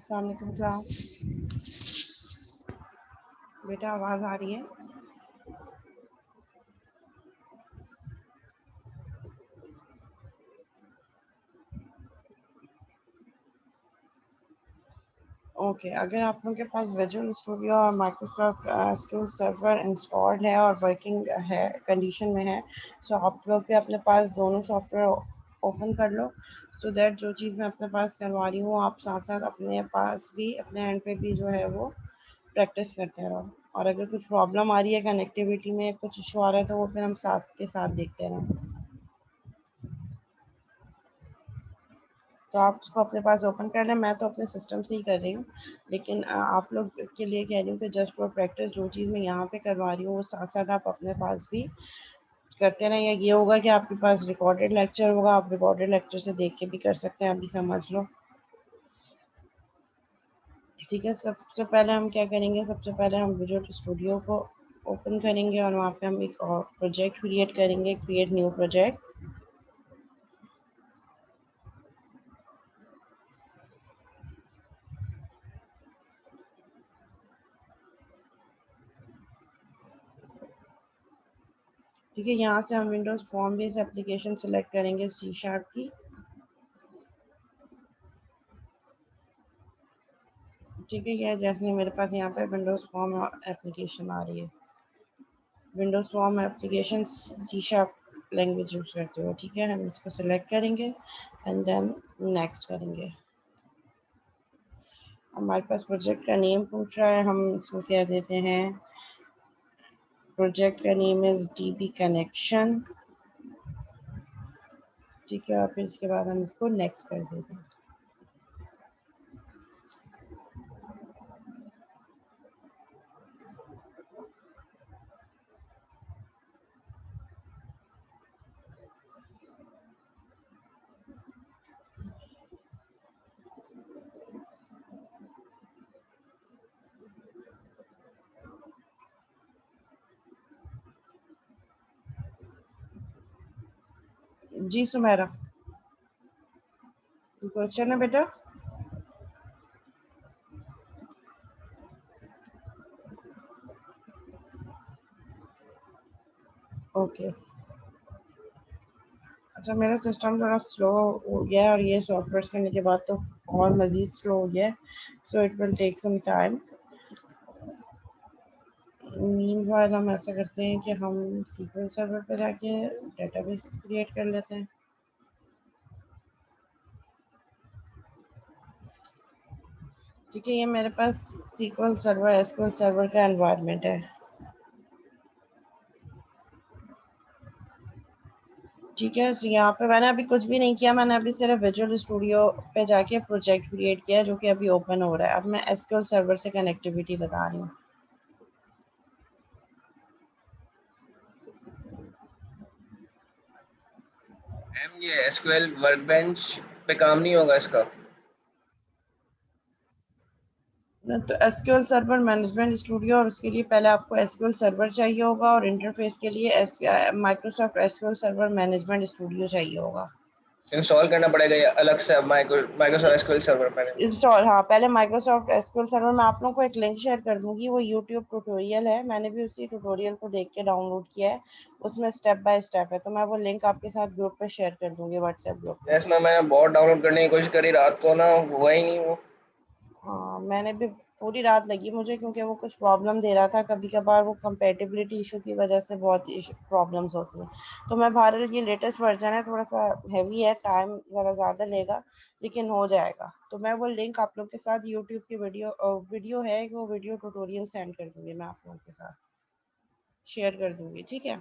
अस्सलाम वालेकुम क्लास। बेटा आवाज़ आ रही है? ओके, अगर आप लोगों के पास विजुअल स्टूडियो और माइक्रोसॉफ्ट एसक्यूएल सर्वर इंस्टॉल्ड है और वर्किंग है कंडीशन में है, सो आप लोग भी अपने पास दोनों सॉफ्टवेयर ओपन कर लो, सो दैट जो चीज़ मैं अपने पास करवा रही हूँ आप साथ साथ अपने पास भी अपने एंड पे भी जो है वो प्रैक्टिस करते रहो। और अगर कुछ प्रॉब्लम आ रही है कनेक्टिविटी में, कुछ इशू आ रहा है, तो वो फिर हम साथ के साथ देखते रहो। तो आप उसको अपने पास ओपन कर लें। मैं तो अपने सिस्टम से ही कर रही हूँ, लेकिन आप लोग के लिए कह रही हूँ कि जस्ट फॉर प्रैक्टिस जो चीज़ मैं यहाँ पे करवा रही हूँ वो साथ साथ आप अपने पास भी करते रहें। या ये होगा कि आपके पास रिकॉर्डेड लेक्चर होगा, आप रिकॉर्डेड लेक्चर से देख के भी कर सकते हैं, अभी समझ लो। ठीक है, सबसे पहले हम क्या करेंगे, सबसे पहले हम विजुअल स्टूडियो को ओपन करेंगे और वहाँ पे हम एक प्रोजेक्ट क्रिएट करेंगे, क्रिएट न्यू प्रोजेक्ट। ठीक है, यहाँ से हम Windows form based application select करेंगे C# की। ठीक है, यह जैसे मेरे पास यहाँ पे विंडोज़ फॉर्म एप्लीकेशन आ रही है, Windows form application C# language use करते हो। ठीक है, हम इसको सिलेक्ट करेंगे एंड देन नेक्स्ट करेंगे। हमारे पास प्रोजेक्ट का नेम पूछ रहा है, हम इसको कह देते हैं, प्रोजेक्ट का नेम इज़ DB कनेक्शन। ठीक है, और फिर इसके बाद हम इसको नेक्स्ट कर देते हैं। जी सुमेरा, क्वेश्चन है बेटा? ओके, अच्छा मेरा सिस्टम थोड़ा स्लो हो गया है और ये सॉफ्टवेयर करने के बाद तो और मज़ीद स्लो हो गया है, so it will take some time. Meanwhile हम ऐसा करते हैं कि हम सीक्वल सर्वर पर जाके डेटाबेस क्रिएट कर लेते हैं। ठीक है, ये मेरे पास सीक्वल सर्वर एसक्यूएल सर्वर का एनवायरनमेंट है। ठीक है, तो यहाँ पे मैंने अभी कुछ भी नहीं किया, मैंने अभी सिर्फ विजुअल स्टूडियो पे जाके प्रोजेक्ट क्रिएट किया है जो कि अभी ओपन हो रहा है। अब मैं एसक्यूएल सर्वर से कनेक्टिविटी बता रही हूँ। मैम ये एसक्यूएल वर्कबेंच पे काम नहीं होगा इसका? तो एसक्यूएल सर्वर मैनेजमेंट स्टूडियो, और उसके लिए पहले आपको एसक्यूएल सर्वर चाहिए होगा और इंटरफेस के लिए Microsoft SQL server management studio चाहिए होगा। इंस्टॉल करना पड़ेगा या अलग से माइक्रोसॉफ्ट एसक्यूएल सर्वर मैंने? इंस्टॉल, हाँ, पहले माइक्रोसॉफ्ट एसक्यूएल सर्वर, मैं आप लोगों को एक लिंक शेयर कर दूंगी, वो यूट्यूब ट्यूटोरियल है, मैंने भी उसी ट्यूटोरियल को देख के डाउनलोड किया है, उसमें स्टेप बाय स्टेप है, तो मैं वो लिंक आपके साथ ग्रुप पे शेयर कर दूंगी, व्हाट्सएप ग्रुप पे। यस मैम, मैंने बहुत डाउनलोड करने की कोशिश करी, रात को ना हुआ ही नहीं वो। हाँ, मैंने भी पूरी रात लगी मुझे, क्योंकि वो कुछ प्रॉब्लम दे रहा था, कभी कभार वो कंपेटिबिलिटी इशू की वजह से बहुत प्रॉब्लम्स होती हैं। तो मैं भारत, ये लेटेस्ट वर्जन है, थोड़ा सा हैवी है, टाइम ज़रा ज़्यादा लेगा, लेकिन हो जाएगा। तो मैं वो लिंक आप लोग के साथ यूट्यूब की वीडियो है, वो वीडियो ट्यूटोरियल सेंड कर दूंगी, मैं आप लोगों के साथ शेयर कर दूंगी। ठीक है,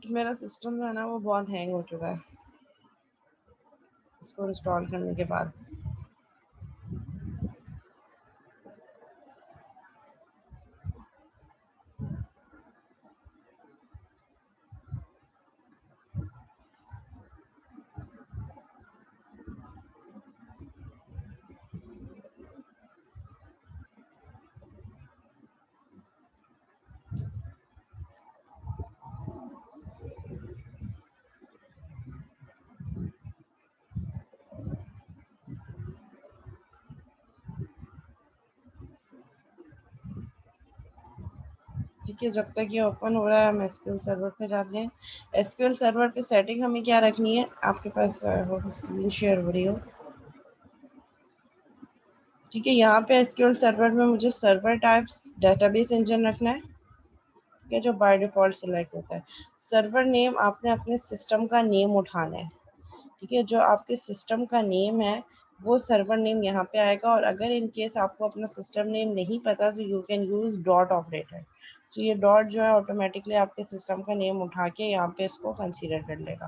मेरा सिस्टम जो है ना वो बहुत हैंग हो चुका है इसको इंस्टॉल करने के बाद। ठीक है, जब तक ये ओपन हो रहा है हम एसक्यूएल सर्वर पे जाते हैं। एसक्यूएल सर्वर पे सेटिंग हमें क्या रखनी है, आपके पास हो स्क्रीन शेयर हो रही हो, ठीक है। यहाँ पे एसक्यूएल सर्वर में मुझे सर्वर टाइप्स डेटाबेस इंजन रखना है, ठीक है, जो बाय डिफॉल्ट सिलेक्ट होता है। सर्वर नेम आपने अपने सिस्टम का नेम उठाना है, ठीक है। जो आपके सिस्टम का नेम है वो सर्वर नेम यहाँ पे आएगा, और अगर इन केस आपको अपना सिस्टम नेम नहीं पता तो you can use dot operator. तो ये डॉट जो है ऑटोमेटिकली आपके सिस्टम का नेम उठा के यहाँ पे इसको कंसीडर कर लेगा।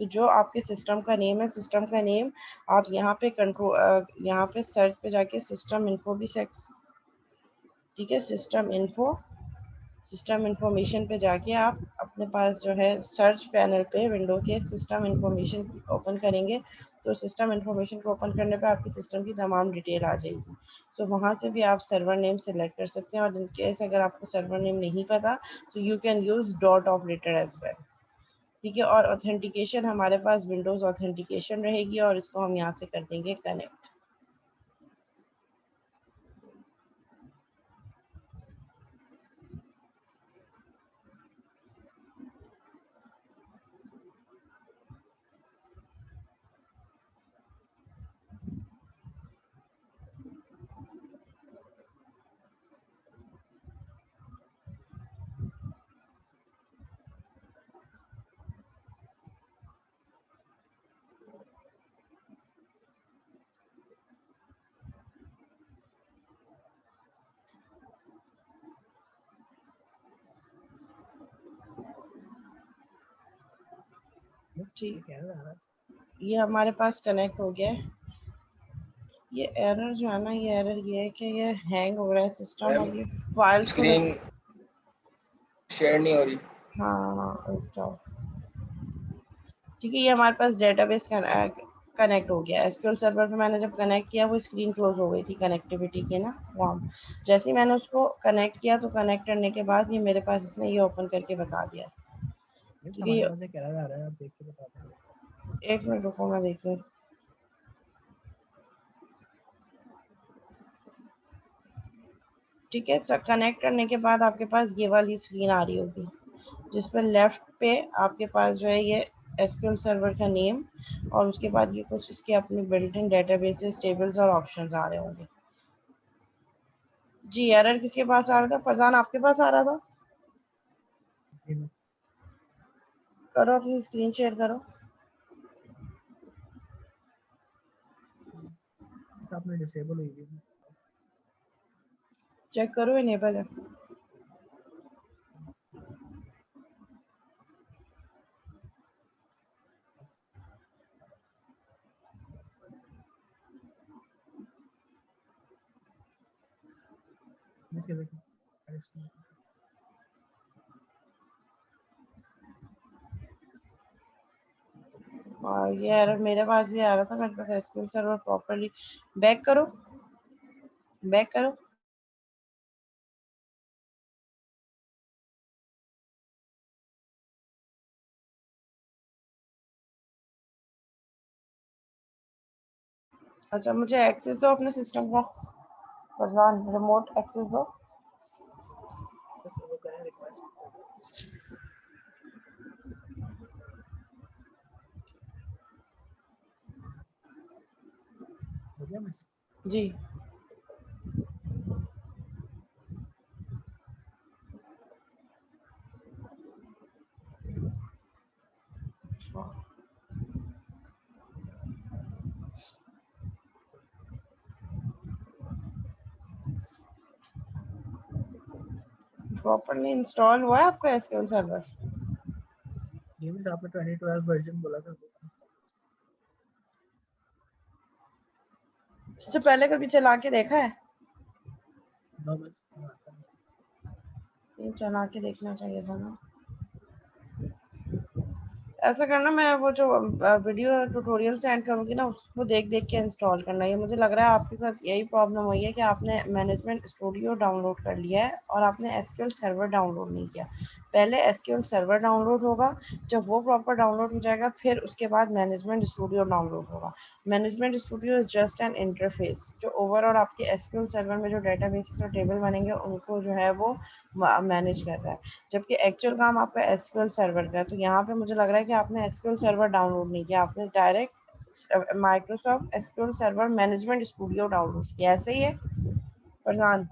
तो जो आपके सिस्टम का नेम है, सिस्टम का नेम आप यहाँ पे कंट्रोल, यहाँ पे सर्च पे जाके सिस्टम इन्फो भी सेट, ठीक है, सिस्टम इंफॉर्मेशन पे जाके आप अपने पास जो है सर्च पैनल पे विंडो के सिस्टम इंफॉर्मेशन ओपन करेंगे, तो सिस्टम इंफॉर्मेशन को ओपन करने पे आपके सिस्टम की तमाम डिटेल आ जाएगी। तो वहाँ से भी आप सर्वर नेम सेलेक्ट कर सकते हैं, और इन केस अगर आपको सर्वर नेम नहीं पता तो you can use dot operator as well, ठीक है। और ऑथेंटिकेशन हमारे पास विंडोज ऑथेंटिकेशन रहेगी, और इसको हम यहाँ से कर देंगे कनेक्ट। ठीक, ये हमारे पास कनेक्ट हो गया है। ये एरर जो है ना, ये एरर ये है कि ये हैंग हो रहा है सिस्टम, मैम और ये फाइल्स को स्क्रीन शेयर नहीं हो रही। हाँ हाँ, रुक जाओ, ठीक है। ये हमारे पास डेटाबेस कनेक्ट हो गया। एसक्यूएल सर्वर पे मैंने जब कनेक्ट किया वो स्क्रीन क्लोज हो गई थी कनेक्टिविटी के ना, वहाँ जैसे ही मैंने उसको कनेक्ट किया तो कनेक्ट करने के बाद ये मेरे पास इसने ये ओपन करके बता दिया, ठीक है। हमारे पास एक एरर आ रहा है, आप देख के बता दें। एक मिनट रुको, मैं देखूँ, ठीक है। कनेक्ट करने के बाद आपके पास ये वाली स्क्रीन आ रही होगी, जिस पर लेफ्ट पे आपके पास जो है ये एसक्यूएल सर्वर का नेम, और उसके बाद ये कुछ इसके अपने बिल्ट इन डेटाबेसेस टेबल्स और ऑप्शंस आ रहे होंगे। जी, एरर किसके पास आ रहा था, फरजान आपके पास आ रहा था? करो, अपनी स्क्रीन शेयर करो, आपने डिसेबल हुई थी। चेक करो इनेबल है। और ये एरर मेरे पास भी आ रहा था, मेरे पास एसक्यूएल सर्वर प्रॉपर्ली, बैक करो, बैक करो। अच्छा, मुझे एक्सेस दो अपने सिस्टम का, फरजान रिमोट एक्सेस दो। वो करें रिक्वेस्ट हो गया मैं। जी, प्रॉपर्ली इंस्टॉल हुआ है आपका एसक्यूएल सर्वर? ये भी आपने 2012 वर्जन बोला था। इससे पहले कभी चला के देखा है? नो बस आता है। ये चला के देखना चाहिए था ना। ऐसा करना, मैं वो जो वीडियो ट्यूटोरियल सेंड करूंगी ना, उसको देख देख के इंस्टॉल करना। ये मुझे लग रहा है आपके साथ यही प्रॉब्लम हुई है कि आपने मैनेजमेंट स्टूडियो डाउनलोड कर लिया है और आपने एसक्यूएल सर्वर डाउनलोड नहीं किया। पहले एसक्यूएल सर्वर डाउनलोड होगा, जब वो प्रॉपर डाउनलोड हो जाएगा फिर उसके बाद मैनेजमेंट स्टूडियो डाउनलोड होगा। Management studio is just an interface जो ओवरऑल आपके एसक्यूएल सर्वर में जो डेटाबेसेस और टेबल बनेंगे उनको जो है वो मैनेज कर रहा है, जबकि एक्चुअल काम आपका एसक्यूएल सर्वर का है। तो यहाँ पे मुझे लग रहा है कि आपने एसक्यूएल सर्वर डाउनलोड नहीं किया, आपने direct Microsoft SQL server management studio download किया। ऐसे ही है फरहान?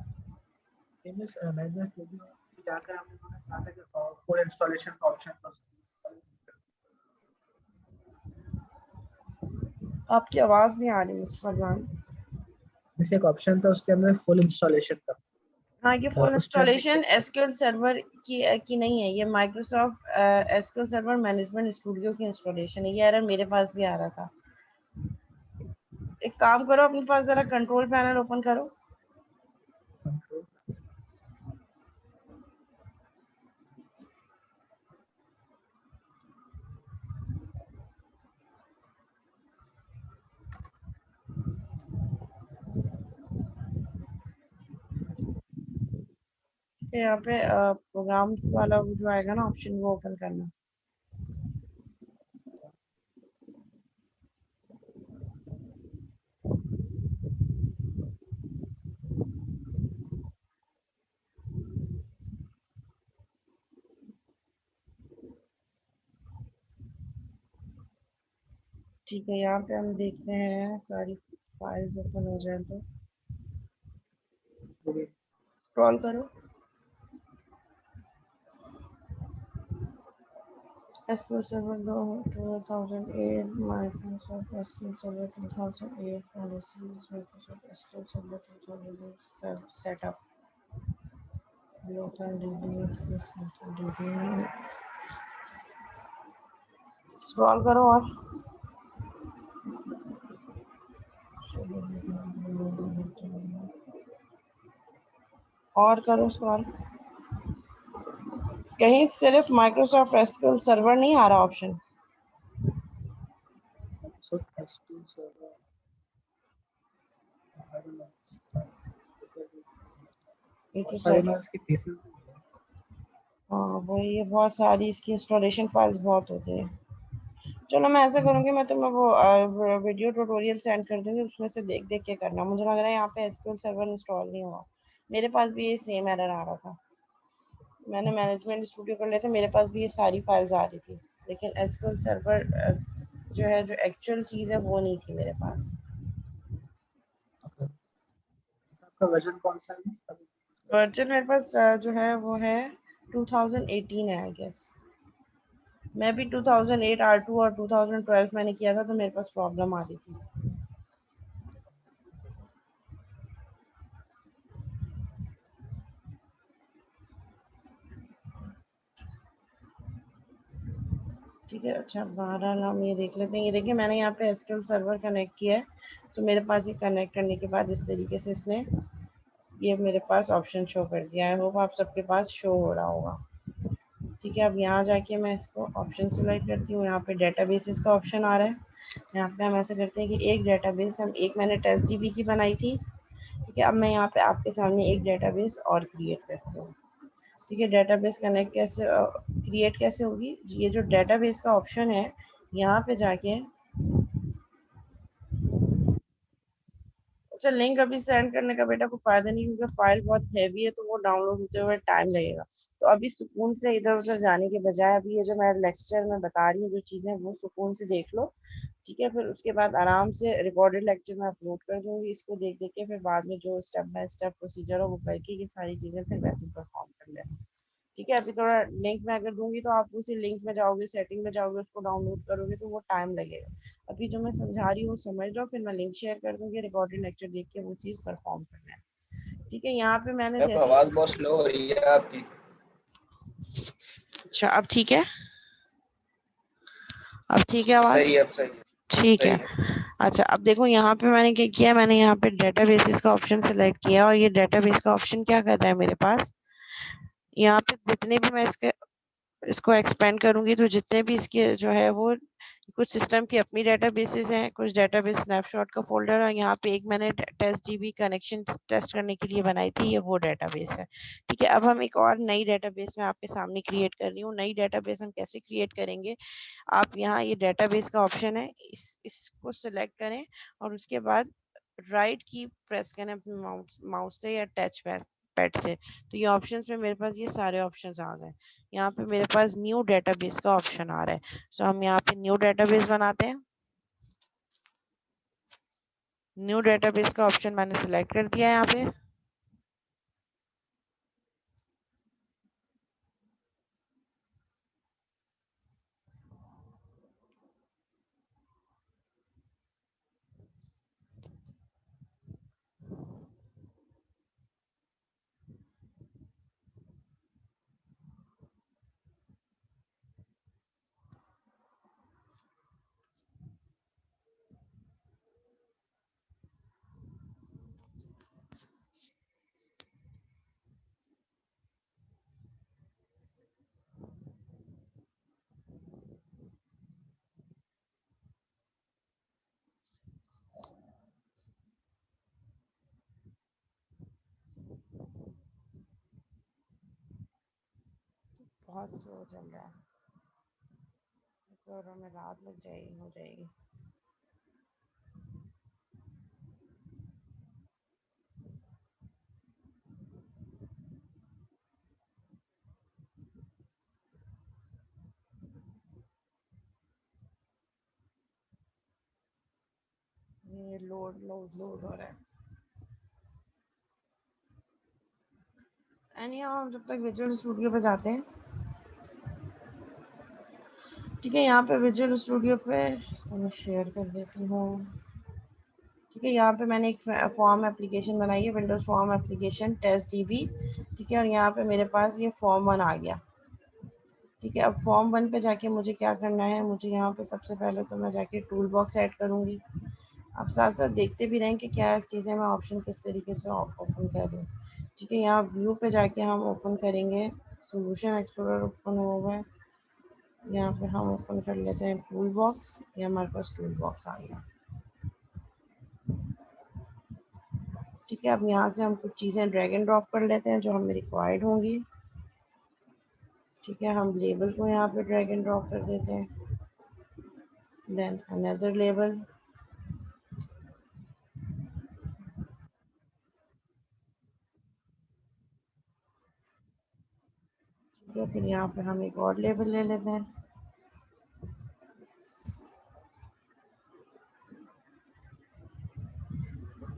मींस मैनेजमेंट स्टूडियो में जाकर हमने उन्होंने कहा था कि फुल इंस्टॉलेशन का ऑप्शन था। आपकी आवाज नहीं आ रही फरहान। जैसे एक ऑप्शन था उसके अंदर फुल इंस्टॉलेशन का, हाँ, ये फुल उसमें हमने इंस्टॉलेशन एसक्यूएल सर्वर की नहीं है, ये Microsoft SQL server management studio की इंस्टॉलेशन है। ये एरर मेरे पास भी आ रहा था। एक काम करो, अपने पास जरा कंट्रोल पैनल ओपन करो। कंट्रोल फिर यहाँ पे प्रोग्राम्स वाला वो जो आएगा ना ऑप्शन, वो ओपन करना। ठीक है, यहाँ पे हम देखते हैं सारी फाइल्स ओपन हो जाए तो स्क्रॉल करो। SQL Server 2008, Microsoft SQL Server 2008 policies, Microsoft SQL Server 2008 setup, local DB, this local DB। Scroll करो और करो स्क्रॉल। कहीं सिर्फ माइक्रोसॉफ्ट एसक्यूएल सर्वर नहीं आ रहा ऑप्शन? एसक्यूएल सर्वर की पीसी। हाँ वही, ये बहुत सारी इसकी इंस्टॉलेशन फाइल्स बहुत होते हैं। चलो मैं ऐसा करूँगी, मैं तुम्हें वो वीडियो ट्यूटोरियल सेंड कर दूंगी, उसमें से देख देख के करना। मुझे लग रहा है यहाँ पे एसक्यूएल सर्वर इंस्टॉल नहीं हुआ। मेरे पास भी ये सेम एरर आ रहा था। मैंने मैनेजमेंट स्टूडियो कर लिया था, मेरे पास भी ये सारी फाइल्स आ रही थी, लेकिन एसक्यूएल सर्वर जो है, जो एक्चुअल चीज़ है वो नहीं थी मेरे पास। आपका वर्जन कौन सा है? वर्जन मेरे पास जो है वो है 2018 है आई गेस। मैं भी 2008 R2 और 2012 मैंने किया था, तो मेरे पास प्रॉब्लम आ रही थी। ठीक है, अच्छा बहरहाल हम ये देख लेते हैं। ये देखिए, मैंने यहाँ पे एसक्यूएल सर्वर कनेक्ट किया है, तो मेरे पास ये कनेक्ट करने के बाद इस तरीके से इसने ये मेरे पास ऑप्शन शो कर दिया। आई होप आप सबके पास शो हो रहा होगा। ठीक है, अब यहाँ जाके मैं इसको ऑप्शन सिलेक्ट करती हूँ। यहाँ पे डेटाबेसेस का ऑप्शन आ रहा है। यहाँ पे हम ऐसा करते हैं कि एक डेटाबेस मैंने टेस्ट डीबी की बनाई थी। ठीक है, अब मैं यहाँ पे आपके सामने एक डेटाबेस और क्रिएट करती हूँ। ठीक है, डेटाबेस कनेक्ट कैसे क्रिएट कैसे होगी? ये जो डेटाबेस का ऑप्शन है, यहाँ पे जाके अच्छा, लिंक अभी सेंड करने का बेटा कोई फायदा नहीं, क्योंकि फाइल बहुत हैवी है, तो वो डाउनलोड होते हुए टाइम लगेगा। तो अभी सुकून से इधर उधर जाने के बजाय अभी ये जो मैं लेक्चर में बता रही हूँ जो चीज़ें, वो सुकून से देख लो। ठीक है, फिर उसके बाद आराम से रिकॉर्डेड लेक्चर में अपलोड कर दूंगी। इसको देख देख के फिर बाद में जो स्टेप बाय स्टेप प्रोसीजर हो वो करके ये सारी चीज़ें फिर वैसे परफॉर्म कर लेना। ठीक है, अभी थोड़ा लिंक में अगर दूंगी तो आप उसी लिंक में जाओगे, सेटिंग में जाओगे, उसको डाउनलोड करोगे, तो वो टाइम लगेगा। अभी जो मैं समझा रही हूँ समझ लो, फिर मैं लिंक शेयर कर दूंगी, रिकॉर्डेड लेक्चर देख के वो चीज़ परफॉर्म करना है। ठीक है, यहाँ पे मैंने मैम जैसे, आवाज बहुत स्लो हो रही है आपकी। अच्छा अब ठीक है? अब ठीक है आवाज? सही है, अब सही है। ठीक सही है। है। अच्छा, अब देखो यहाँ पे मैंने क्या किया, मैंने यहाँ पे डेटाबेसेस का ऑप्शन सेलेक्ट किया, और ये डेटाबेस का ऑप्शन क्या कर रहा है मेरे पास, यहाँ पे जितने भी मैं इसके इसको एक्सपेंड करूंगी तो जितने भी इसके जो है वो कुछ सिस्टम की अपनी डेटाबेसेस हैं, कुछ डेटाबेस स्नैपशॉट का फोल्डर है। यहाँ पे एक मैंने टेस्ट डीबी कनेक्शन टेस्ट करने के लिए बनाई थी, ये वो डेटाबेस है। ठीक है, अब हम एक और नई डेटाबेस में आपके सामने क्रिएट कर रही हूँ। नई डेटाबेस हम कैसे क्रिएट करेंगे, आप यहाँ ये डेटाबेस का ऑप्शन है, इसको सिलेक्ट करें और उसके बाद राइट की प्रेस करें अपने माउस से या टच पैड से। तो ये ऑप्शंस में मेरे पास ये सारे ऑप्शंस आ गए। यहाँ पे मेरे पास न्यू डेटाबेस का ऑप्शन आ रहा है। सो हम यहाँ पे न्यू डेटाबेस बनाते हैं। न्यू डेटाबेस का ऑप्शन मैंने सिलेक्ट कर दिया है यहाँ पे। बहुत स्लो चल रहा है, तो हमें रात लग जाएगी, हो जाएगी। ये लोड लोड लोड हो रहा है। एनी हम जब तक विजुअल स्टूडियो पे जाते हैं। ठीक है, यहाँ पे विजुअल स्टूडियो पे इसको मैं शेयर कर देती हूँ। ठीक है, यहाँ पे मैंने एक फॉर्म एप्लीकेशन बनाई है, Windows form application test DB. ठीक है, और यहाँ पे मेरे पास ये फॉर्म 1 आ गया। ठीक है, अब फॉर्म 1 पे जाके मुझे क्या करना है, मुझे यहाँ पे सबसे पहले तो मैं जाके टूल बॉक्स ऐड करूँगी। आप साथ साथ देखते भी रहें कि क्या चीज़ें मैं ऑप्शन किस तरीके से ओपन कर रही हूँ। ठीक है, यहाँ व्यू पे जाके हम ओपन करेंगे, सोल्यूशन एक्सप्लोरर ओपन होगा। यहाँ पे हम ओपन कर लेते हैं टूल बॉक्स। ये हमारे पास टूल बॉक्स आ गया। ठीक है, अब यहाँ से हम कुछ चीज़ें ड्रैग एंड ड्रॉप कर लेते हैं जो हमें रिक्वायर्ड होंगी। ठीक है, हम लेबल को यहाँ पे ड्रैग एंड ड्रॉप कर देते हैं। Then another label. ठीक है, फिर यहाँ पे हम एक और लेबल ले लेते हैं।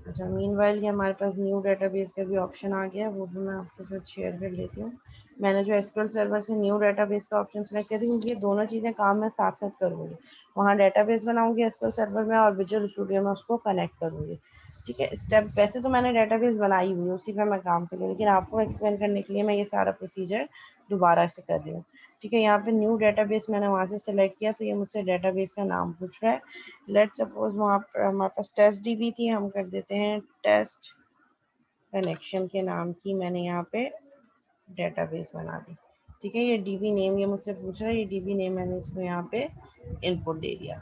अच्छा, मीनवाइल ये हमारे पास न्यू डेटाबेस का भी ऑप्शन आ गया, वो भी मैं आपके साथ शेयर कर लेती हूँ। मैंने जो एसक्यूएल सर्वर से न्यू डेटाबेस का ऑप्शन सेलेक्ट कर दी, ये दोनों चीज़ें काम मैं साथ साथ करूँगी। वहाँ डेटाबेस बनाऊँगी एसक्यूएल सर्वर में और विजुअल स्टूडियो में उसको कनेक्ट करूँगी। ठीक है, स्टेप वैसे तो मैंने डेटाबेस बनाई हुई है, उसी पर मैं काम कर रही हूँ, लेकिन आपको एक्सप्लेन करने के लिए मैं ये सारा प्रोसीजर दोबारा से कर रही हूँ। ठीक है, यहाँ पे न्यू डेटाबेस मैंने वहाँ से सेलेक्ट किया, तो ये मुझसे डेटाबेस का नाम पूछ रहा है। लेट सपोज वहाँ पर हमारे पास टेस्ट डीबी थी, हम कर देते हैं टेस्ट कनेक्शन के नाम की मैंने यहाँ पे डेटाबेस बना दी। ठीक है, ये डीबी नेम ये मुझसे पूछ रहा है, ये डीबी नेम मैंने इसको यहाँ पे इनपुट दे दिया।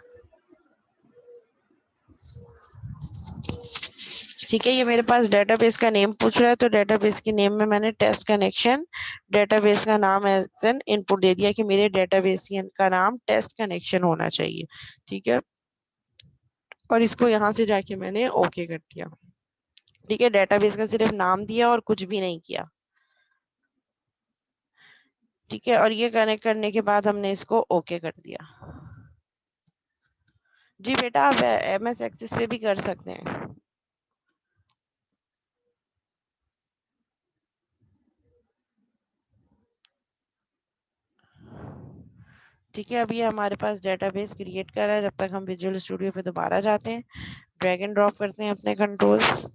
ठीक है, ये मेरे पास डेटाबेस का नेम पूछ रहा है, तो डेटाबेस के नेम में मैंने टेस्ट कनेक्शन डेटाबेस का नाम एज एन इनपुट दे दिया कि मेरे डेटाबेस का नाम टेस्ट कनेक्शन होना चाहिए। ठीक है, और इसको यहाँ से जाके मैंने ओके कर दिया। ठीक है, डेटाबेस का सिर्फ नाम दिया और कुछ भी नहीं किया। ठीक है, और ये कनेक्ट करने के बाद हमने इसको ओके कर दिया। जी बेटा, आप एमएस एक्सेस पे भी कर सकते हैं। ठीक है, अभी हमारे पास डेटाबेस क्रिएट कर रहा है। जब तक हम विजुअल स्टूडियो पे दोबारा जाते हैं, ड्रैग एंड ड्रॉप करते हैं अपने कंट्रोल्स।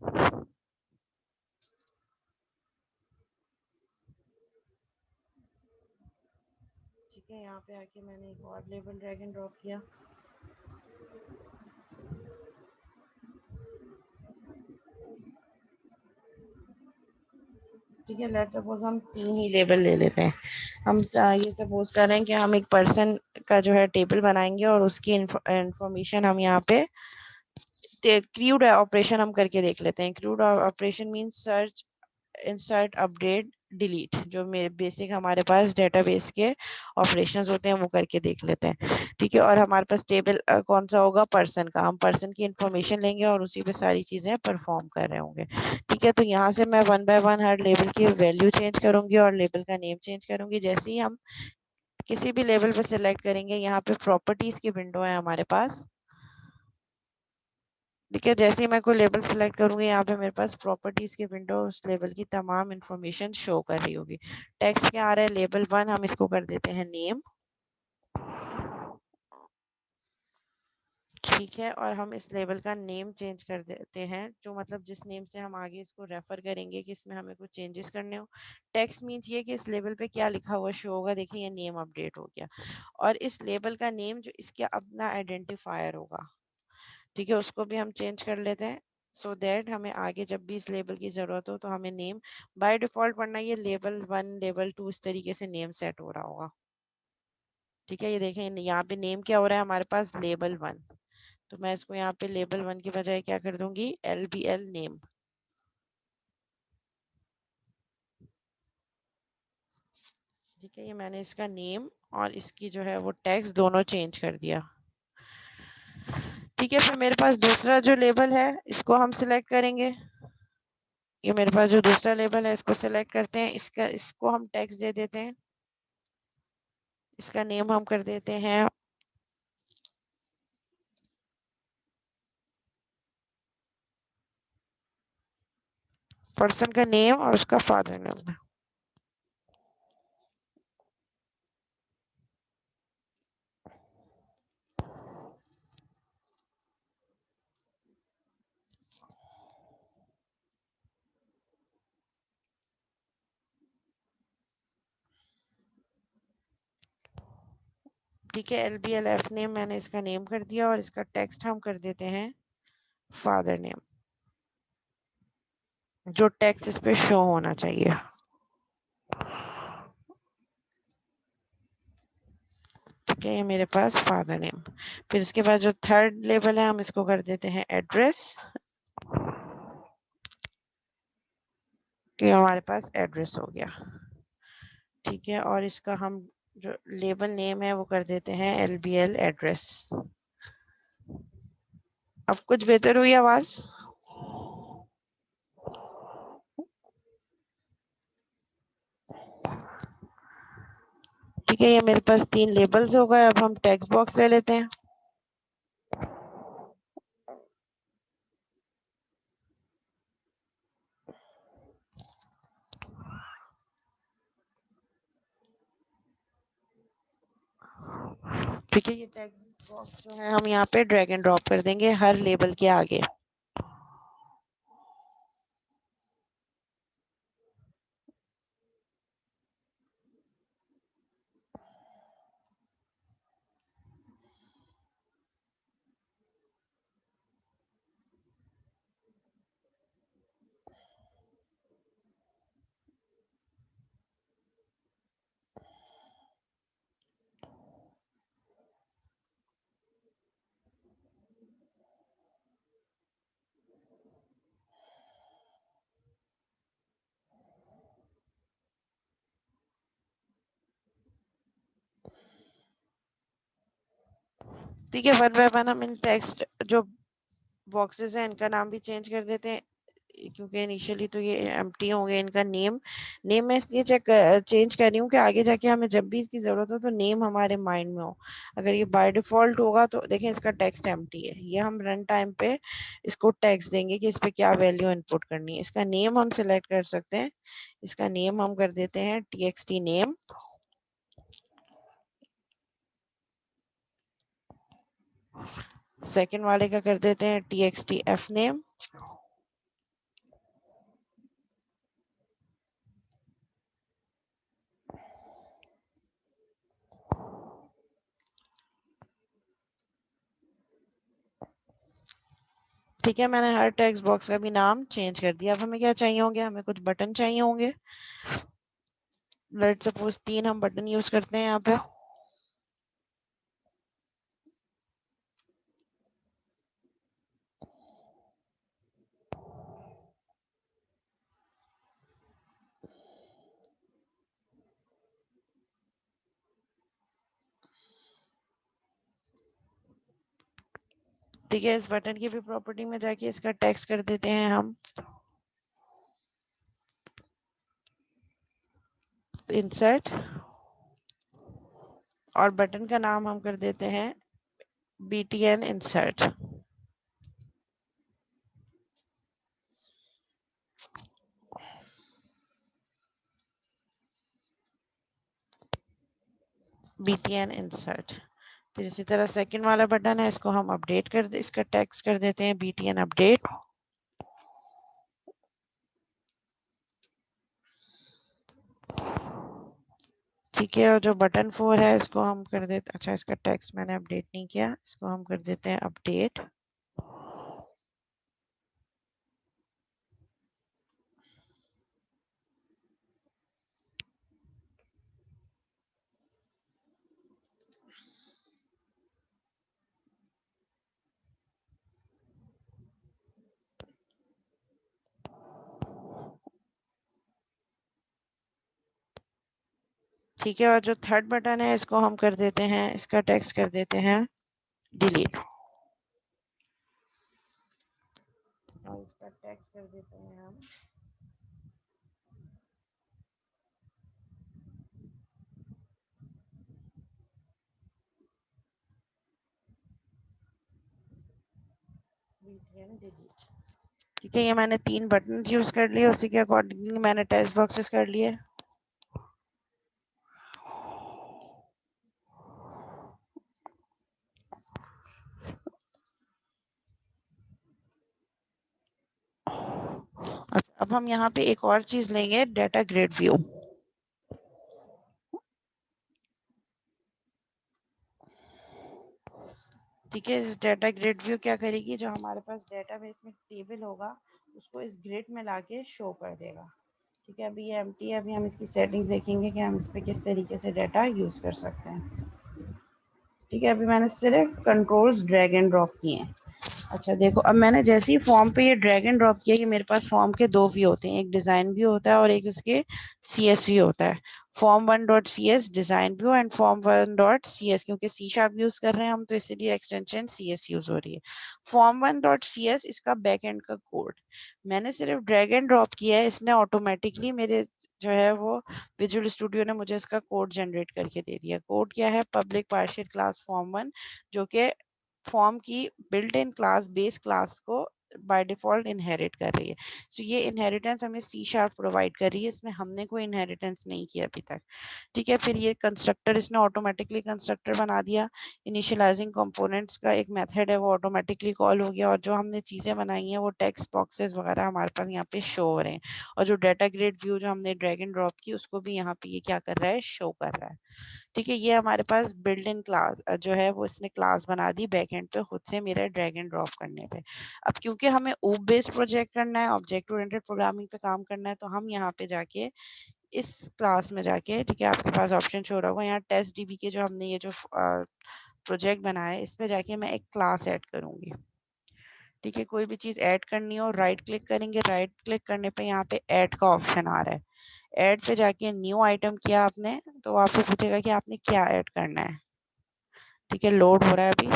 ठीक है, यहाँ पे आके मैंने एक और लेबल ड्रैग एंड ड्रॉप किया। ठीक है, लेट्स सपोज हम 3 ही लेबल ले लेते हैं। हम ये सपोज कर रहे हैं कि हम एक पर्सन का जो है टेबल बनाएंगे और उसकी इंफॉर्मेशन हम यहाँ पे क्रूड ऑपरेशन हम करके देख लेते हैं। Crude operation means search, insert, update, delete, जो बेसिक हमारे पास डेटाबेस के ऑपरेशंस होते हैं वो करके देख लेते हैं। ठीक है, और हमारे पास टेबल कौन सा होगा, पर्सन का। हम पर्सन की इंफॉर्मेशन लेंगे और उसी पे सारी चीजें परफॉर्म कर रहे होंगे। ठीक है, तो यहाँ से मैं one by one her level की वैल्यू चेंज करूंगी और लेवल का नेम चेंज करूंगी। जैसे ही हम किसी भी लेवल पे सिलेक्ट करेंगे, यहाँ पे प्रॉपर्टीज की विंडो है हमारे पास। ठीक है, जैसे ही मैं कोई लेवल सिलेक्ट करूंगी, यहाँ पे मेरे पास प्रॉपर्टीज की विंडो उस लेवल की तमाम इंफॉर्मेशन शो कर रही होगी। टेक्स्ट क्या आ रहा है, लेवल 1, हम इसको कर देते हैं नेम। ठीक है, और हम इस लेवल का नेम चेंज कर देते हैं, जो मतलब जिस नेम से हम आगे इसको रेफर करेंगे कि इसमें हमें कुछ चेंजेस करने हो। टेक्स्ट मीन्स ये कि इस लेवल पे क्या लिखा हुआ शो होगा। देखिए ये नेम अपडेट हो गया, और इस लेवल का नेम जो इसका अपना आइडेंटिफायर होगा, ठीक है, उसको भी हम चेंज कर लेते हैं, सो दैट हमें आगे जब भी इस लेबल की जरूरत हो तो हमें नेम बाय डिफॉल्ट पढ़ना, ये लेवल 1 लेवल 2 इस तरीके से नेम सेट हो रहा होगा। ठीक है, ये देखें यहाँ पे नेम क्या हो रहा है हमारे पास, लेवल 1। तो मैं इसको यहाँ पे लेवल 1 की बजाय क्या कर दूंगी, LBL नेम। ठीक है, ये मैंने इसका नेम और इसकी जो है वो टेक्स्ट दोनों चेंज कर दिया। ठीक है, फिर मेरे पास दूसरा जो लेबल है इसको हम सिलेक्ट करेंगे। ये मेरे पास जो दूसरा लेबल है इसको सिलेक्ट करते हैं, इसको हम टेक्स्ट दे देते हैं। इसका नेम हम कर देते हैं पर्सन का नेम और उसका फादर नेम। ठीक है, LBLF नेम मैंने इसका नेम कर दिया और इसका टेक्स्ट हम कर देते हैं फादर नेम, जो टेक्स्ट इस पे शो होना चाहिए। ठीक है, ये मेरे पास फादर नेम। फिर इसके बाद जो थर्ड लेवल है हम इसको कर देते हैं एड्रेस, कि हमारे पास एड्रेस हो गया। ठीक है, और इसका हम जो लेबल नेम है वो कर देते हैं LBL एड्रेस। अब कुछ बेहतर हुई आवाज? ठीक है, ये मेरे पास 3 लेबल्स हो गए। अब हम टेक्स्ट बॉक्स ले लेते हैं। ठीक है, ये टेक्स्ट बॉक्स जो है हम यहाँ पे ड्रैग एंड ड्रॉप कर देंगे हर लेबल के आगे। ठीक है, वन बाय वन हम इन टेक्स्ट जो बॉक्सेस हैं इनका नाम भी चेंज कर देते हैं, क्योंकि इनिशियली तो ये एम्प्टी होंगे। इनका नेम नेम मैं इसलिए चेंज कर रही हूँ कि आगे जाके हमें जब भी इसकी जरूरत हो तो नेम हमारे माइंड में हो। अगर ये बाय डिफॉल्ट होगा तो देखें इसका टेक्स्ट एम्प्टी है, ये हम रन टाइम पे इसको टेक्स्ट देंगे कि इस पे क्या वैल्यू इनपुट करनी है। इसका नेम हम सिलेक्ट कर सकते हैं, इसका नेम हम कर देते हैं TXT नेम। सेकंड वाले का कर देते हैं TXT F नेम। ठीक है, मैंने हर टेक्स्ट बॉक्स का भी नाम चेंज कर दिया। अब हमें क्या चाहिए होंगे, हमें कुछ बटन चाहिए होंगे। लेट सपोज 3 हम बटन यूज करते हैं यहाँ पे। ठीक है, इस बटन की भी प्रॉपर्टी में जाके इसका टेक्स्ट कर देते हैं हम इंसर्ट, और बटन का नाम हम कर देते हैं BTN इंसर्ट। BTN insert. फिर इसी तरह सेकंड वाला बटन है, इसको हम अपडेट कर दे, इसका टेक्स्ट कर देते हैं BTN अपडेट। ठीक है, और जो बटन 4 है इसको हम कर देते, अच्छा इसका टेक्स्ट मैंने अपडेट नहीं किया, इसको हम कर देते हैं अपडेट। ठीक है, और जो थर्ड बटन है इसको हम कर देते हैं, इसका टेक्स्ट कर देते हैं डिलीट, और इसका टेक्स्ट कर देते हैं हम BTN डिलीट। ठीक है, ये मैंने 3 बटन यूज कर लिए, उसी के अकॉर्डिंगली मैंने टेक्स्ट बॉक्सेस कर लिए। अब हम यहाँ पे एक और चीज लेंगे, डाटा ग्रिड व्यू। ठीक है, इस डाटा ग्रिड व्यू क्या करेगी, जो हमारे पास डेटाबेस में टेबल होगा उसको इस ग्रिड में लाके शो कर देगा। ठीक है, अभी ये एम्प्टी है, अभी हम इसकी सेटिंग्स देखेंगे कि हम इस पे किस तरीके से डाटा यूज कर सकते हैं। ठीक है, अभी मैंने सिर्फ कंट्रोल्स ड्रैग एंड ड्रॉप किए हैं। अच्छा देखो, अब मैंने जैसे ही फॉर्म पे ये ड्रैग एंड ड्रॉप किया, कि मेरे पास फॉर्म के 2 व्यू होते हैं, एक डिजाइन व्यू होता है और एक उसके CS व्यू होता है। Form 1.cs design view and form 1.cs, क्योंकि C# यूज कर रहे हैं हम तो इसीलिए एक्सटेंशन CS यूज हो रही है। फॉर्म 1.cs इसका बैक एंड का कोड मैंने सिर्फ ड्रैग एंड ड्रॉप किया है, इसने ऑटोमेटिकली मेरे जो है वो विजुअल स्टूडियो ने मुझे इसका कोड जनरेट करके दे दिया। कोड क्या है, पब्लिक पार्शियल क्लास फॉर्म 1, जो कि फॉर्म की built in class base class को बाय डिफॉल्ट इनहेरिट कर रही है। तो ये इनहेरिटेंस हमें C# प्रोवाइड कर रही है, इसमें हमने कोई इनहेरिटेंस नहीं किया अभी तक। ठीक है, फिर ये कंस्ट्रक्टर इसने ऑटोमेटिकली कंस्ट्रक्टर बना दिया। इनिशियलाइजिंग कंपोनेंट्स का एक मेथड है, वो ऑटोमेटिकली कॉल हो गया, और जो हमने चीजें बनाई हैं वो टेक्स्ट बॉक्सेस वगैरह हमारे पास यहाँ पे शो हो रहे हैं। और जो डाटा ग्रिड व्यू जो हमने ड्रैग एंड ड्रॉप की, उसको भी यहाँ पे ये क्या कर रहा है, शो कर रहा है। ठीक है, ये हमारे पास बिल्ट इन क्लास जो है वो इसने क्लास बना दी बैकएंड पे खुद से मेरे ड्रैग एंड ड्रॉप करने पे। अब क्योंकि हमें OOP बेस्ड प्रोजेक्ट करना है, ऑब्जेक्ट ओरिएंटेड प्रोग्रामिंग पे काम करना है, तो हम यहाँ पे जाके इस क्लास में जाके, ठीक है आपके पास ऑप्शन शो रहा होगा यहाँ टेस्ट DB के, जो हमने ये जो प्रोजेक्ट बनाया है, इस पे जाके मैं एक क्लास ऐड करूंगी। ठीक है, कोई भी चीज ऐड करनी हो राइट क्लिक करेंगे, राइट क्लिक करने पे यहाँ पे ऐड का ऑप्शन आ रहा है। ऐड पे जाके न्यू आइटम किया आपने, तो आपसे पूछेगा कि आपने क्या ऐड करना है। ठीक है, लोड हो रहा है अभी।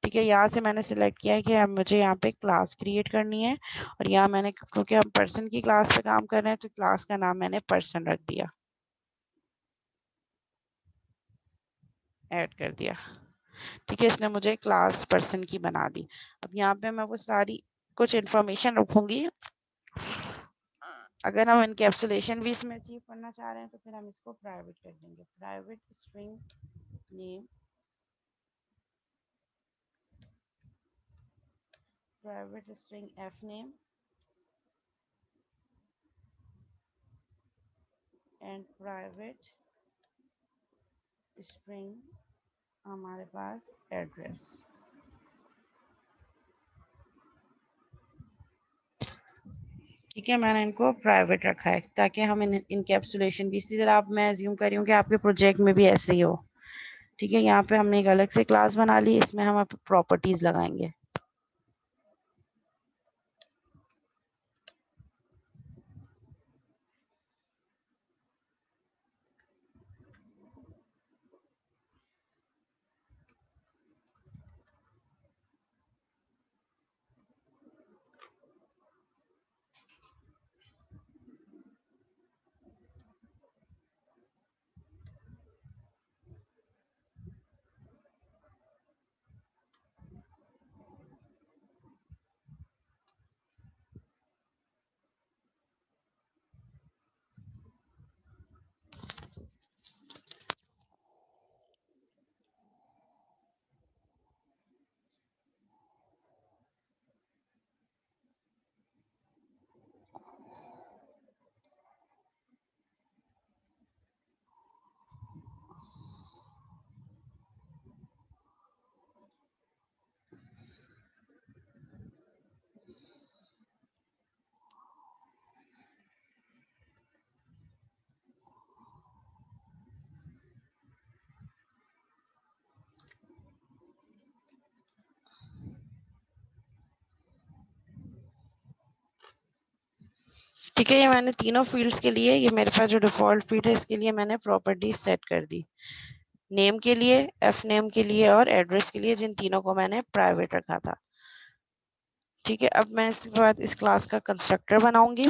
ठीक है, यहाँ से मैंने सिलेक्ट किया है कि अब मुझे यहाँ पे क्लास क्रिएट करनी है, और यहाँ मैंने, क्योंकि हम पर्सन की क्लास पे काम कर रहे हैं, तो क्लास का नाम मैंने पर्सन रख दिया, ऐड कर दिया। ठीक है, इसने मुझे क्लास पर्सन की बना दी। अब यहाँ पे मैं वो सारी कुछ इन्फॉर्मेशन रखूंगी। अगर हम इनकैप्सुलेशन भी इसमें अचीव करना चाह रहे हैं, तो फिर हम इसको प्राइवेट कर देंगे, private string name, private string f name and private string हमारे पास एड्रेस। ठीक है, मैंने इनको प्राइवेट रखा है ताकि हम इनकैप्सुलेशन भी इसी तरह आप मैं एज्यूम कर रही हूँ कि आपके प्रोजेक्ट में भी ऐसे ही हो। ठीक है, यहाँ पे हमने एक अलग से क्लास बना ली, इसमें हम अब प्रॉपर्टीज लगाएंगे। ठीक है, ये मैंने तीनों फील्ड्स के लिए, ये मेरे पास जो डिफॉल्ट फील्ड है इसके लिए मैंने प्रॉपर्टी सेट कर दी। नेम के लिए, एफ नेम के लिए और एड्रेस के लिए, जिन तीनों को मैंने प्राइवेट रखा था। ठीक है, अब मैं इसके बाद इस क्लास का कंस्ट्रक्टर बनाऊंगी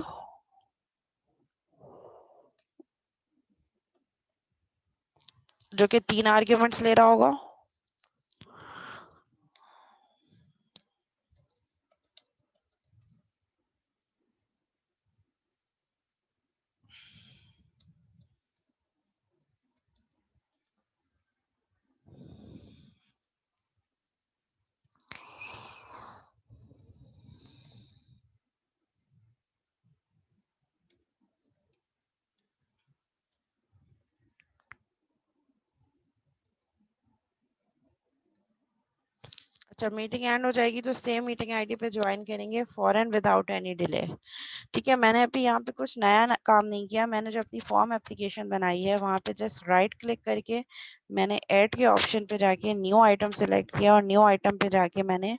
जो कि 3 आर्ग्यूमेंट्स ले रहा होगा। अच्छा, मीटिंग एंड हो जाएगी तो सेम मीटिंग आईडी पे ज्वाइन करेंगे for and without any delay. ठीक है, मैंने अभी यहाँ पे कुछ नया काम नहीं किया। मैंने जो अपनी फॉर्म एप्लीकेशन बनाई है वहाँ पे जस्ट राइट क्लिक करके मैंने ऐड के ऑप्शन पे जाके न्यू आइटम सेलेक्ट किया और न्यू आइटम पे जाके मैंने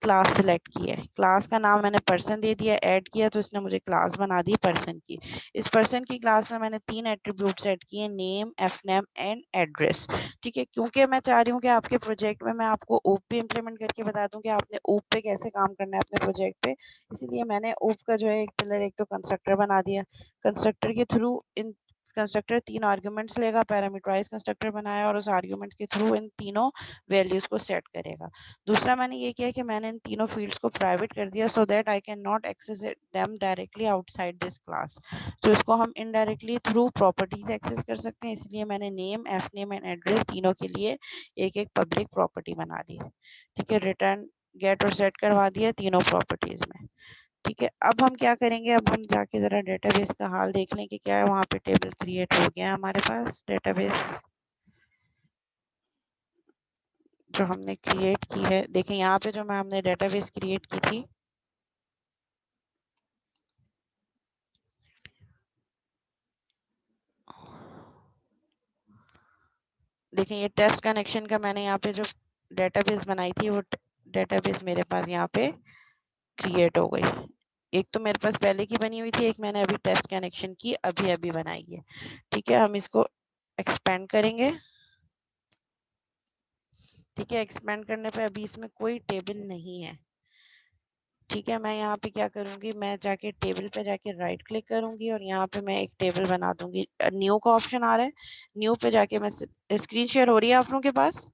क्लास सिलेक्ट की है। क्लास का नाम मैंने पर्सन दे दिया, ऐड किया तो इसने मुझे क्लास बना दी पर्सन की। इस पर्सन की क्लास में मैंने 3 एट्रीब्यूट सेट किए, name, F name and address. ठीक है, क्योंकि मैं चाह रही हूँ कि आपके प्रोजेक्ट में मैं आपको ओप भी इम्प्लीमेंट करके बता दूं कि आपने ओप पे कैसे काम करना है अपने प्रोजेक्ट पे। इसीलिए मैंने ओप का जो है एक पिलर, एक तो कंस्ट्रक्टर बना दिया। कंस्ट्रक्टर के थ्रू इन कंस्ट्रक्टर 3 आर्ग्यूमेंट्स लेगा, पैरामीटराइज कंस्ट्रक्टर बनाया और उस आर्ग्यूमेंट के थ्रू इन तीनों वैल्यूज को सेट करेगा। दूसरा मैंने ये किया कि मैंने इन तीनों फील्ड्स को प्राइवेट कर दिया so that I can not access them directly outside this class. तो इसको हम इनडायरेक्टली थ्रू प्रॉपर्टीज एक्सेस कर सकते हैं, इसलिए मैंने name, F name and address तीनों के लिए एक एक पब्लिक प्रॉपर्टी बना दी है। ठीक है, रिटर्न, गेट और सेट करवा दिया तीनों प्रॉपर्टीज में। ठीक है, अब हम क्या करेंगे, अब हम जाके जरा डेटाबेस का हाल देख लें कि क्या है। वहाँ पे टेबल क्रिएट हो गया हमारे पास। डेटाबेस जो हमने क्रिएट की है, देखें यहाँ पे जो मैं हमने डेटाबेस क्रिएट की थी, देखें ये टेस्ट कनेक्शन का मैंने यहाँ पे जो डेटाबेस बनाई थी वो डेटाबेस मेरे पास यहाँ पे क्रिएट हो गई। एक तो मेरे पास पहले की बनी हुई थी, एक मैंने अभी टेस्ट कनेक्शन की अभी अभी बनाई है। ठीक है, हम इसको एक्सपेंड करेंगे। ठीक है, एक्सपेंड करने पे अभी इसमें कोई टेबल नहीं है। ठीक है, मैं यहाँ पे क्या करूँगी, मैं जाके टेबल पे जाके राइट क्लिक करूँगी और यहाँ पे मैं एक टेबल बना दूंगी। न्यू का ऑप्शन आ रहा है, न्यू पे जाके मैं स्क्रीन शेयर हो रही है आप लोगों के पास?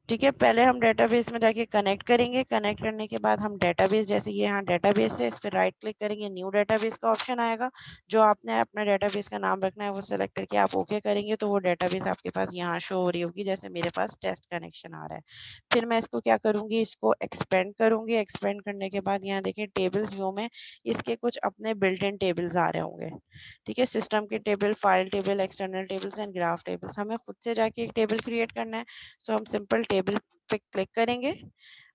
ठीक है, पहले हम डेटाबेस में जाके कनेक्ट करेंगे। कनेक्ट करने के बाद हम डेटाबेस, जैसे ये यहाँ डेटाबेस है, इस पर राइट क्लिक करेंगे, न्यू डेटाबेस का ऑप्शन आएगा। जो आपने अपना डेटाबेस का नाम रखना है वो सेलेक्ट करके आप ओके करेंगे तो वो डेटाबेस आपके पास यहाँ शो हो रही होगी, जैसे मेरे पास टेस्ट कनेक्शन आ रहा है। फिर मैं इसको क्या करूँगी, इसको एक्सपेंड करूँगी। एक्सपेंड करने के बाद यहाँ देखिए टेबल्स व्यू में इसके कुछ अपने बिल्ट इन टेबल्स आ रहे होंगे। ठीक है, सिस्टम के table, file table, external tables and graph tables. हमें खुद से जाके एक टेबल क्रिएट करना है, सो हम सिंपल टेबल पे क्लिक करेंगे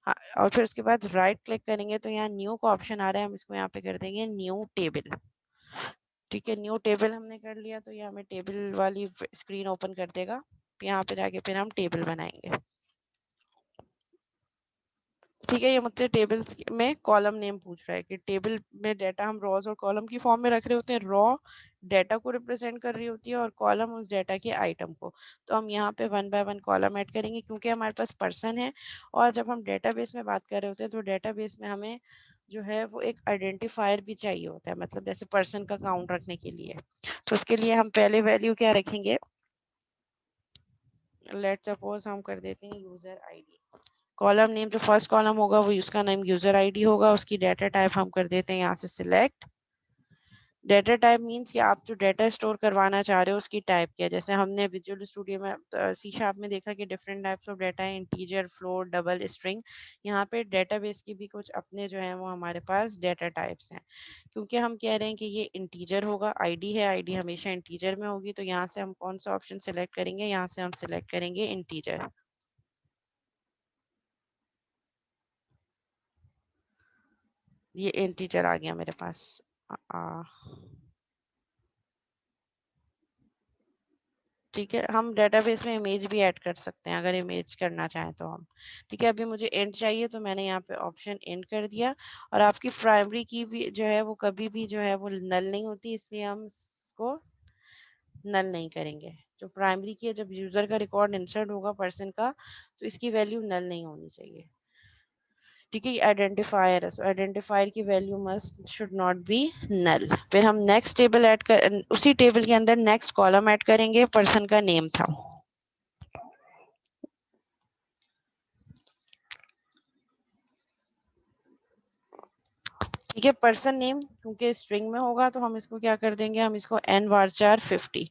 हाँ, और फिर उसके बाद राइट क्लिक करेंगे तो यहाँ न्यू का ऑप्शन आ रहा है, हम इसको यहाँ पे कर देंगे न्यू टेबल। ठीक है, न्यू टेबल हमने कर लिया तो ये हमें टेबल वाली स्क्रीन ओपन कर देगा। यहाँ पे जाके फिर हम टेबल बनाएंगे। ठीक है, ये मुझसे टेबल में कॉलम नेम पूछ रहा है कि टेबल में डाटा हम रॉज और कॉलम की फॉर्म में रख रहे होते हैं। रॉ डाटा को रिप्रेजेंट कर रही होती है और कॉलम उस डाटा के आइटम को। तो हम यहाँ पे 1 बाय 1 कॉलम ऐड करेंगे क्योंकि हमारे पास पर्सन है और जब हम डेटाबेस में बात कर रहे होते हैं तो डेटाबेस में हमें जो है वो एक आइडेंटिफायर भी चाहिए होता है, मतलब जैसे पर्सन का काउंट रखने के लिए। तो उसके लिए हम पहले वैल्यू क्या रखेंगे, लेट सपोज हम कर देते हैं यूजर आईडी। कॉलम नेम जो फर्स्ट कॉलम होगा वो उसका नेम यूजर आईडी होगा। उसकी डाटा टाइप हम कर देते हैं यहाँ से सिलेक्ट। डाटा टाइप मींस कि आप जो डाटा स्टोर करवाना चाह रहे हो उसकी टाइप क्या है। जैसे हमने विजुअल स्टूडियो में सी शार्प में देखा कि डिफरेंट टाइप्स ऑफ डाटा है, इंटीजर, फ्लोट, डबल, स्ट्रिंग। यहाँ पे डेटाबेस की भी कुछ अपने जो है वो हमारे पास डाटा टाइप्स हैं। क्योंकि हम कह रहे हैं कि ये इंटीजर होगा, आईडी है, आईडी हमेशा इंटीजर में होगी, तो यहाँ से हम कौन सा ऑप्शन सिलेक्ट करेंगे, यहाँ से हम सिलेक्ट करेंगे इंटीजर। ये इंटीजर आ गया मेरे पास। ठीक है, हम डेटाबेस में इमेज भी ऐड कर सकते हैं अगर इमेज करना चाहें तो हम। ठीक है, अभी मुझे एंड चाहिए तो मैंने यहाँ पे ऑप्शन एंड कर दिया। और आपकी प्राइमरी की भी जो है वो कभी भी जो है वो नल नहीं होती, इसलिए हम इसको नल नहीं करेंगे। जो प्राइमरी की है, जब यूजर का रिकॉर्ड इंसर्ट होगा पर्सन का तो इसकी वैल्यू नल नहीं होनी चाहिए। ठीक है, ये आइडेंटिफायर है, सो आइडेंटिफायर की value must should not be null. फिर हम नेक्स्ट टेबल ऐड कर, उसी टेबल के अंदर नेक्स्ट कॉलम ऐड करेंगे, पर्सन का नेम था। ठीक है, पर्सन नेम क्योंकि स्ट्रिंग में होगा तो हम इसको क्या कर देंगे, हम इसको n varchar 50।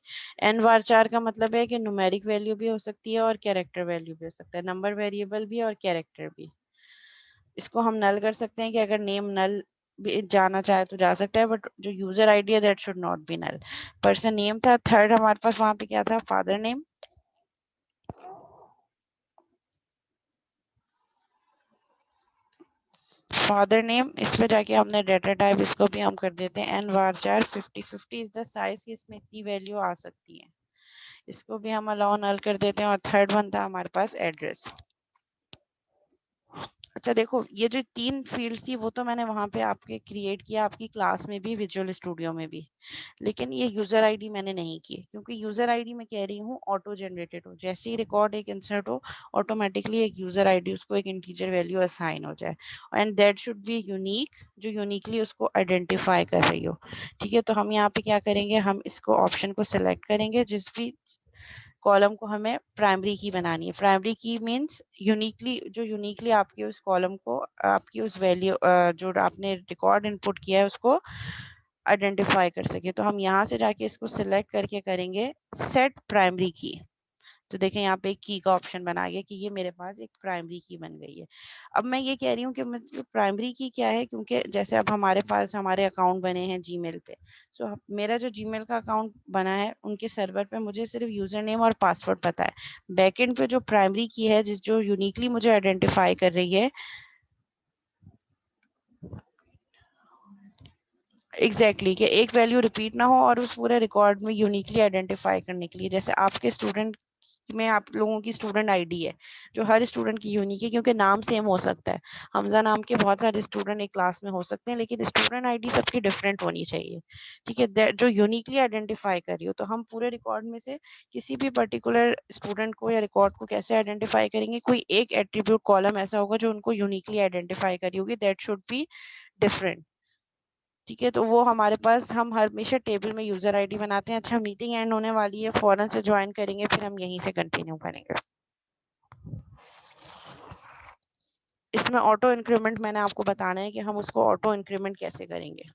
n varchar का मतलब है कि न्यूमेरिक वैल्यू भी हो सकती है और कैरेक्टर वैल्यू भी हो सकता है, नंबर वेरिएबल भी और कैरेक्टर भी। इसको हम नल कर सकते हैं कि अगर नेम नल भी जाना चाहे तो जा सकता है, बट जो यूजर आईडी है that should not be null. Person name था। थर्ड हमारे पास वहां पे क्या था, फादर नेम। फादर नेम, इस पे जाके हमने डाटा टाइप इसको भी हम कर देते हैं n varchar 50। 50 is the size कि इसमें इतनी वैल्यू आ सकती है, इसको भी हम अलाउ नल कर देते हैं। और थर्ड वन था हमारे पास एड्रेस। अच्छा देखो, ये जो 3 फील्ड थी वो तो मैंने वहां पे आपके क्रिएट किया आपकी क्लास में भी, विजुअल स्टूडियो में भी, लेकिन ये यूजर आईडी मैंने नहीं की क्योंकि यूजर आईडी मैं कह रही हूँ ऑटो जनरेटेड हो। जैसे ही रिकॉर्ड एक इंसर्ट हो ऑटोमेटिकली एक यूजर आईडी उसको एक इंटीजर वैल्यू असाइन हो जाए, and that should be unique, जो यूनिकली उसको आइडेंटिफाई कर रही हो। ठीक है, तो हम यहाँ पे क्या करेंगे, हम इसको ऑप्शन को सिलेक्ट करेंगे जिस भी कॉलम को हमें प्राइमरी की बनानी है। प्राइमरी की मींस यूनिकली, जो यूनिकली आपके उस कॉलम को, आपकी उस वैल्यू जो आपने रिकॉर्ड इनपुट किया है उसको आइडेंटिफाई कर सके। तो हम यहाँ से जाके इसको सिलेक्ट करके करेंगे सेट प्राइमरी की। तो देखें यहाँ पे एक की का ऑप्शन बना गया कि ये मेरे पास एक प्राइमरी की बन गई है। अब मैं ये कह रही हूँ कि मतलब प्राइमरी की क्या है, क्योंकि जैसे अब हमारे पास हमारे अकाउंट बने हैं जीमेल पे, सो मेरा जो जीमेल का अकाउंट बना है उनके सर्वर पे मुझे सिर्फ यूजर नेम और पासवर्ड पता है। बैकएंड पे जो प्राइमरी की है, जिस जो यूनिकली मुझे आइडेंटिफाई कर रही है, एग्जैक्टली कि एक वैल्यू रिपीट ना हो और उस पूरे रिकॉर्ड में यूनिकली आइडेंटिफाई करने के लिए, जैसे आपके स्टूडेंट में आप लोगों की स्टूडेंट आईडी है जो हर स्टूडेंट की यूनिक है, क्योंकि नाम सेम हो सकता है, हमजा नाम के बहुत सारे स्टूडेंट एक क्लास में हो सकते हैं, लेकिन स्टूडेंट आईडी सबकी डिफरेंट होनी चाहिए। ठीक है, जो यूनिकली आइडेंटिफाई कर रही हो। तो हम पूरे रिकॉर्ड में से किसी भी पर्टिकुलर स्टूडेंट को या रिकॉर्ड को कैसे आइडेंटिफाई करेंगे, कोई एक एट्रीब्यूट कॉलम ऐसा होगा जो उनको यूनिकली आइडेंटिफाई करी होगी, दैट शुड बी डिफरेंट। ठीक है, तो वो हमारे पास, हम हमेशा टेबल में यूजर आईडी बनाते हैं। अच्छा, मीटिंग एंड होने वाली है, फौरन से ज्वाइन करेंगे, फिर हम यहीं से कंटिन्यू करेंगे। इसमें ऑटो इंक्रीमेंट मैंने आपको बताना है कि हम उसको ऑटो इंक्रीमेंट कैसे करेंगे।